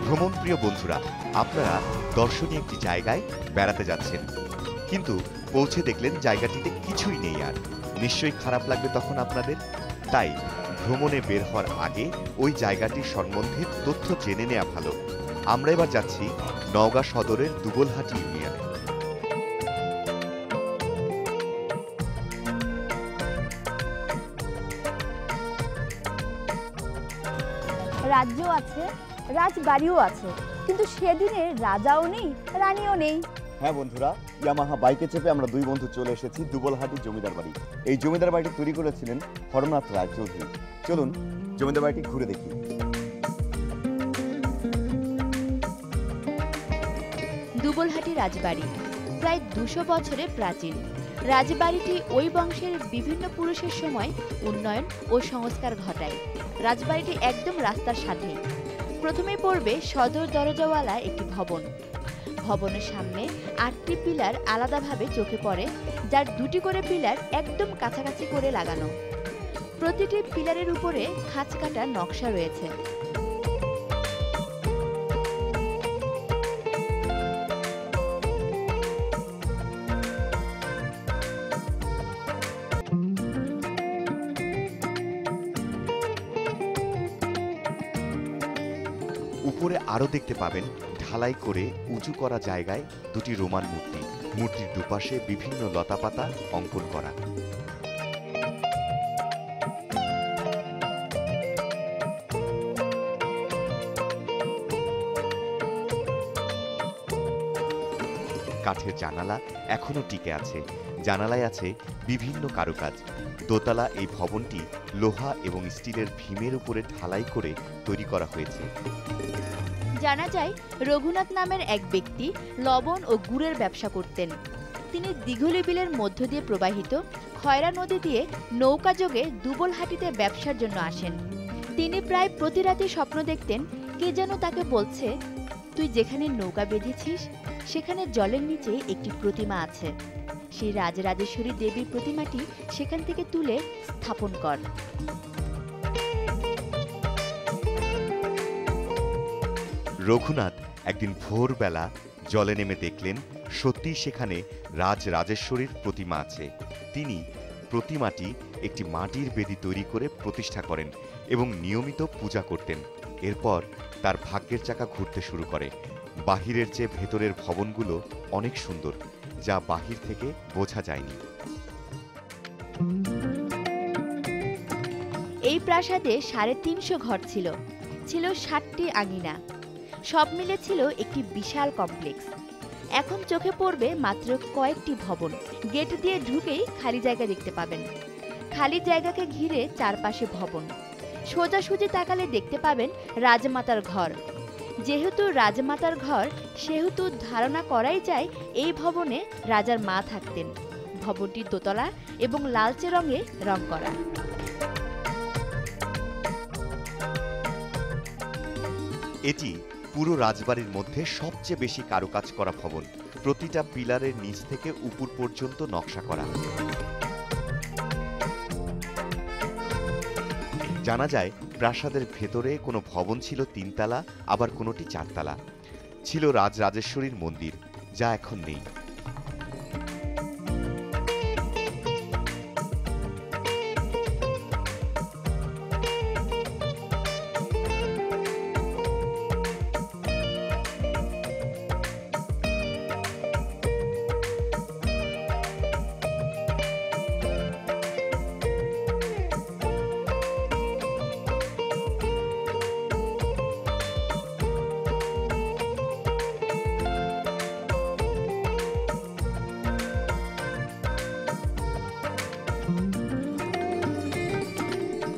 ভ্রমণপ্রিয় বন্ধুরা, আপনারা দর্শনীয় একটি জায়গায় বেড়াতে যাচ্ছেন, কিন্তু পৌঁছে দেখলেন জায়গাটিতে কিছুই নেই। আর নিশ্চয়ই খারাপ লাগবে তখন আপনাদের। তাই ভ্রমণে বের হওয়ার আগে ওই জায়গাটির সম্বন্ধে তথ্য জেনে নেওয়া ভালো। আমরা এবার যাচ্ছি নওগাঁ সদরের দুবলহাটি ইউনিয়নে। রাজ্য আছে, রাজবাড়িও আছে, কিন্তু সেদিনের রাজাও নেই, রানীও নেই। হ্যাঁ বন্ধুরা, ইয়ামাহা বাইকে চেপে আমরা দুই বন্ধু চলে এসেছি দুবলহাটি জমিদার বাড়ি। এই জমিদার বাড়িটি তৈরি করেছিলেন হরনাথ রায়চৌধুরী। চলুন জমিদার বাড়িটি ঘুরে দেখি। দুবলহাটি রাজবাড়ি প্রায় ২০০ বছরের প্রাচীন। রাজবাড়িটি ওই বংশের বিভিন্ন পুরুষের সময় উন্নয়ন ও সংস্কার ঘটায়। রাজবাড়িটি একদম রাস্তার সাথে। প্রথমে পড়বে সদর দরজাওয়ালা একটি ভবন। ভবনের সামনে ৮টি পিলার আলাদাভাবে চোখে পড়ে, যার ২টি করে পিলার একদম কাছাকাছি করে লাগানো। প্রতিটি পিলারের উপরে খাঁজ কাটা নকশা রয়েছে। উপরে আরও দেখতে পাবেন ঢালাই করে উঁচু করা জায়গায় দুটি রোমান মূর্তি। মূর্তির দুপাশে বিভিন্ন লতাপাতা অঙ্কন করা। কাঠের জানালা এখনো টিকে আছে। জানালায় আছে বিভিন্ন কারুকাজ। দোতলা এই ভবনটি লোহা এবং স্টিলের ভীমের উপরে ঢালাই করে তৈরি করা হয়েছে। জানা যায় রঘুনাথ নামের এক ব্যক্তি লবণ ও গুড়ের ব্যবসা করতেন। তিনি দিঘলি বিলের মধ্য দিয়ে প্রবাহিত খয়রা নদী দিয়ে নৌকাযোগে দুবলহাটিতে ব্যবসার জন্য আসেন। তিনি প্রায় প্রতি রাতে স্বপ্ন দেখতেন কে যেন তাকে বলছে, তুই যেখানে নৌকা বেঁধেছিস সেখানে জলের নিচে একটি প্রতিমা আছে। সেই রাজরাজেশ্বরী দেবীর প্রতিমাটি সেখান থেকে তুলে স্থাপন কর। রঘুনাথ একদিন ভোরবেলা জলে নেমে দেখলেন সত্যি সেখানে রাজরাজেশ্বরীর প্রতিমা আছে। তিনি প্রতিমাটি একটি মাটির বেদি তৈরি করে প্রতিষ্ঠা করেন এবং নিয়মিত পূজা করতেন। এরপর তার ভাগ্যের চাকা ঘুরতে শুরু করে। বাহিরের চেয়ে ভেতরের ভবনগুলো অনেক সুন্দর, যা বাহির থেকে বোঝা যায়নি। এই প্রাসাদে ৩৫০ ঘর ছিল, ছিল ৬০টি আঙিনা। সব মিলে ছিল একটি বিশাল কমপ্লেক্স। এখন চোখে পড়বে মাত্র কয়েকটি ভবন। গেট দিয়ে ঢুকেই খালি জায়গা দেখতে পাবেন। খালি জায়গাকে ঘিরে চারপাশে ভবন। সোজাসুজি তাকালে দেখতে পাবেন রাজমাতার ঘর। যেহেতু রাজমাতার ঘর, সেহেতু ধারণা করাই যায় এই ভবনে রাজার মা থাকতেন। ভবনটি দোতলা এবং লালচে রঙে রং করা। এটি পুরো রাজবাড়ির মধ্যে সবচেয়ে বেশি কারুকাজ করা ভবন। প্রতিটা পিলারের নিচ থেকে উপর পর্যন্ত নকশা করা। জানা যায় প্রাসাদের ভেতরে কোনো ভবন ছিল ৩ তলা, আবার কোনোটি ৪ তলা। ছিল রাজরাজেশ্বরীর মন্দির, যা এখন নেই।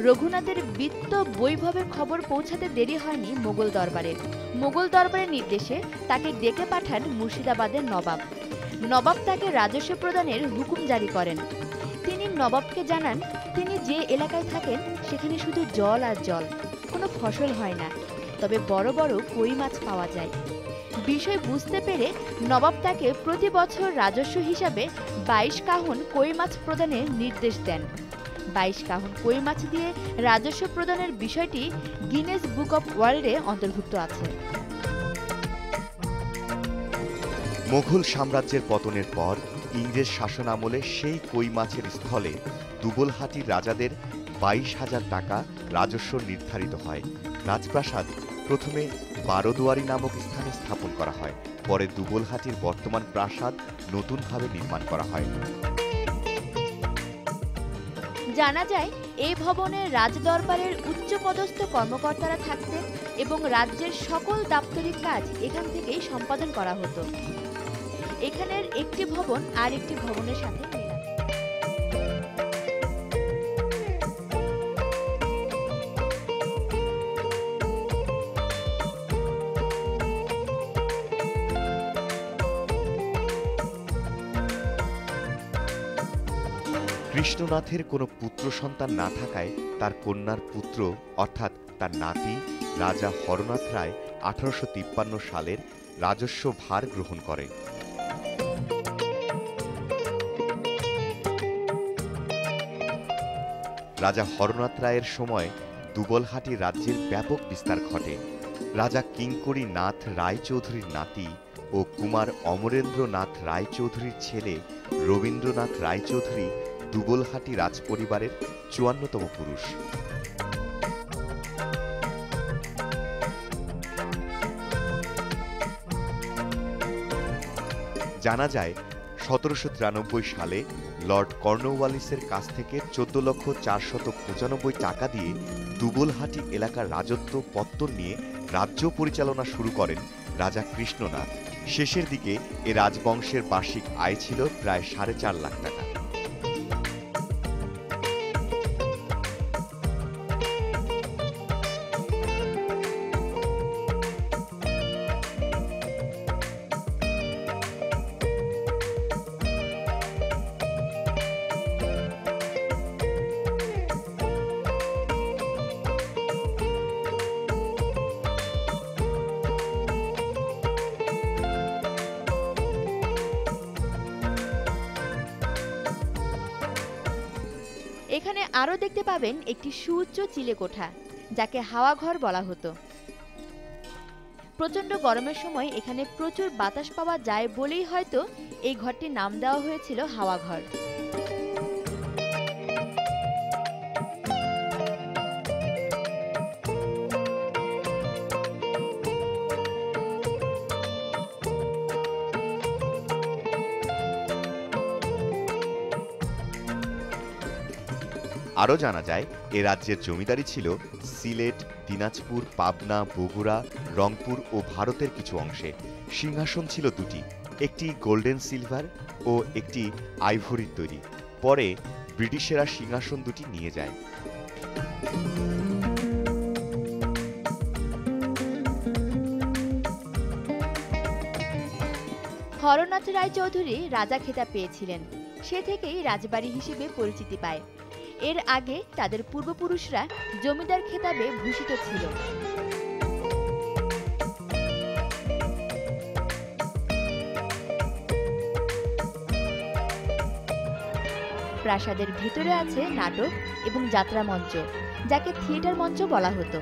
রঘুনাথের বিত্ত বৈভবের খবর পৌঁছাতে দেরি হয়নি মোগল দরবারের। মোগল দরবারের নির্দেশে তাকে ডেকে পাঠান মুর্শিদাবাদের নবাব। নবাব তাকে রাজস্ব প্রদানের হুকুম জারি করেন। তিনি নবাবকে জানান তিনি যে এলাকায় থাকেন সেখানে শুধু জল আর জল, কোনো ফসল হয় না, তবে বড় বড় কই মাছ পাওয়া যায়। বিষয় বুঝতে পেরে নবাব তাকে প্রতি বছর রাজস্ব হিসাবে 22 কাহন কই মাছ প্রদানের নির্দেশ দেন। 22 কাহন কই মাছ দিয়ে রাজস্ব প্রদানের বিষয়টি গিনেস বুক অব ওয়ার্ল্ডে অন্তর্ভুক্ত আছে। মোগল সাম্রাজ্যের পতনের পর ইংরেজ শাসন আমলে সেই কই মাছের স্থলে দুবলহাটির রাজাদের 22,000 টাকা রাজস্ব নির্ধারিত হয়। রাজপ্রাসাদ প্রথমে বারোদুয়ারি নামক স্থানে স্থাপন করা হয়, পরে দুবলহাটির বর্তমান প্রাসাদ নতুনভাবে নির্মাণ করা হয়। জানা যায় এই ভবনে রাজদরবারের উচ্চপদস্থ কর্মকর্তারা থাকতেন এবং রাজ্যের সকল দাপ্তরিক কাজ এখান থেকেই সম্পাদন করা হতো। এখানের একটি ভবন আর একটি ভবনের সাথে মেলানো। কৃষ্ণনাথের কোনো পুত্র সন্তান না থাকায় তার কন্যার পুত্র অর্থাৎ তার নাতি রাজা হরনাথ রায় 1853 সালের রাজস্ব ভার গ্রহণ করে। রাজা হরনাথ রায়ের সময় দুবলহাটি রাজ্যের ব্যাপক বিস্তার ঘটে। রাজা কিঙ্করী নাথ রায়চৌধুরীর নাতি ও কুমার অমরেন্দ্রনাথ রায়চৌধুরীর ছেলে রবীন্দ্রনাথ রায়চৌধুরী দুবলহাটি রাজপরিবারের 54তম পুরুষ। জানা যায় 1793 সালে লর্ড কর্নওয়ালিসের কাছ থেকে 14,495,000 টাকা দিয়ে দুবলহাটি এলাকার রাজত্ব পত্তন নিয়ে রাজ্য পরিচালনা শুরু করেন রাজা কৃষ্ণনাথ। শেষের দিকে এ রাজবংশের বার্ষিক আয় ছিল প্রায় 4.5 লাখ টাকা। এখানে আরও দেখতে পাবেন একটি সুউচ্চ চিলেকোঠা, যাকে হাওয়াঘর বলা হতো। প্রচণ্ড গরমের সময় এখানে প্রচুর বাতাস পাওয়া যায় বলেই হয়তো এই ঘরটির নাম দেওয়া হয়েছিল হাওয়াঘর। আরও জানা যায় এ রাজ্যের জমিদারি ছিল সিলেট, দিনাজপুর, পাবনা, বগুড়া, রংপুর ও ভারতের কিছু অংশে। সিংহাসন ছিল দুটি, একটি গোল্ডেন সিলভার ও একটি আইভরির তৈরি। পরে ব্রিটিশেরা সিংহাসন দুটি নিয়ে যায়। হরনাথ রায়চৌধুরী রাজা খেতাব পেয়েছিলেন, সে থেকেই রাজবাড়ি হিসেবে পরিচিতি পায়। এর আগে তাদের পূর্বপুরুষরা জমিদার খেতাবে ভূষিত ছিল। প্রাসাদের ভিতরে আছে নাটক এবং যাত্রা মঞ্চ, যাকে থিয়েটার মঞ্চ বলা হতো,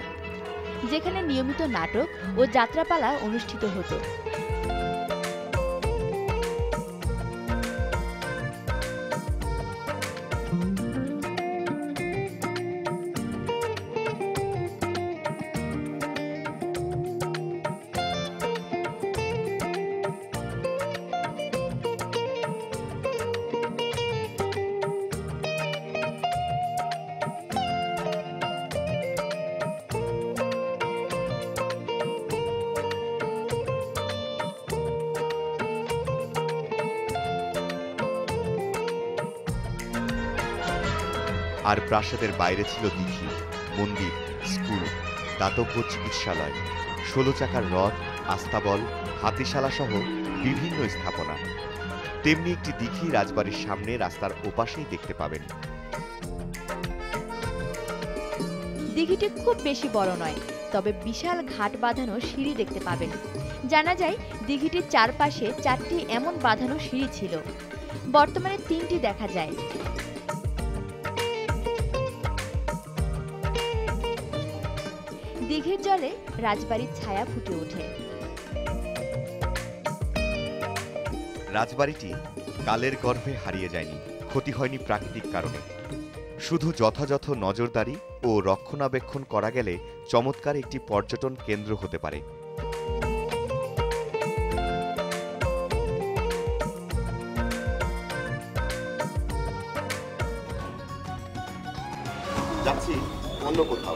যেখানে নিয়মিত নাটক ও যাত্রাপালা অনুষ্ঠিত হতো। আর প্রাসাদের বাইরে ছিল দিঘি, মন্দির, স্কুল, দাতব্য চিকিৎসালয়, 16 চাকার রথ, আস্তাবল, হাতিশালা সহ বিভিন্ন স্থাপনা। তেমনি একটি দিঘি রাজবাড়ির সামনে রাস্তার ওপাশেই দেখতে পাবেন। দিঘিটি খুব বেশি বড় নয়, তবে বিশাল ঘাট বাঁধানো সিঁড়ি দেখতে পাবেন। জানা যায় দিঘিটির চারপাশে 4টি এমন বাঁধানো সিঁড়ি ছিল, বর্তমানে 3টি দেখা যায়। দিঘির জলে রাজবাড়ির ছায়া ফুটে ওঠে। রাজবাড়িটি কালের গর্ভে হারিয়ে যায়নি, ক্ষতি হয়নি প্রাকৃতিক কারণে। শুধু যথাযথ নজরদারি ও রক্ষণাবেক্ষণ করা গেলে চমৎকার একটি পর্যটন কেন্দ্র হতে পারে। যাচ্ছি অন্য কোথাও।